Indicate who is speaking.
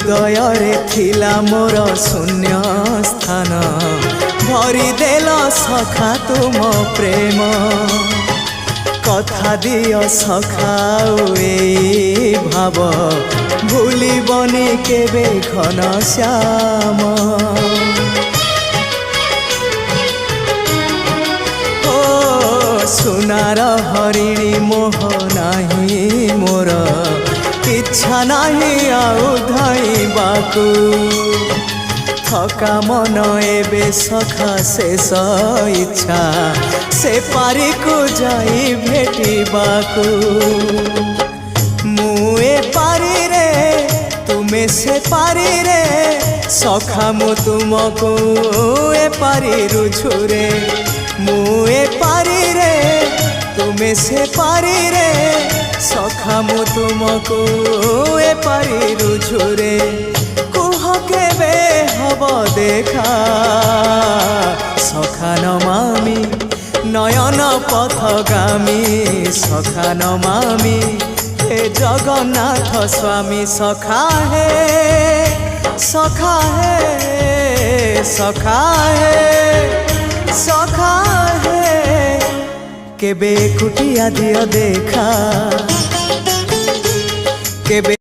Speaker 1: हृदय रे थिला मोर शून्य स्थान भरी देल सखा तुम प्रेम कथा दियो सखाओ ए भाव भूलिबनी केबे घन श्याम ओ सुनार हरिणी मोह नाही मोर इच्छा नहीं आउ धाइबाकू थका मन एबे सखा शेष इच्छा से पारी को जाई भेटिबाकू मुए पारी रे तुमे से पारी रे सखा मु तुमको ए पारी रुझुरे मुए पारी रे तुमे से पारी रे सखा मु तुमको ए पारी रुझुरे कुह केबे हब देखा सखा नमामि नयन पथगामी सखा नमामि हे जगन्नाथ स्वामी सखा हे सखा हे सखा हे सखा हे केबे कुटिया दियो देखा केबे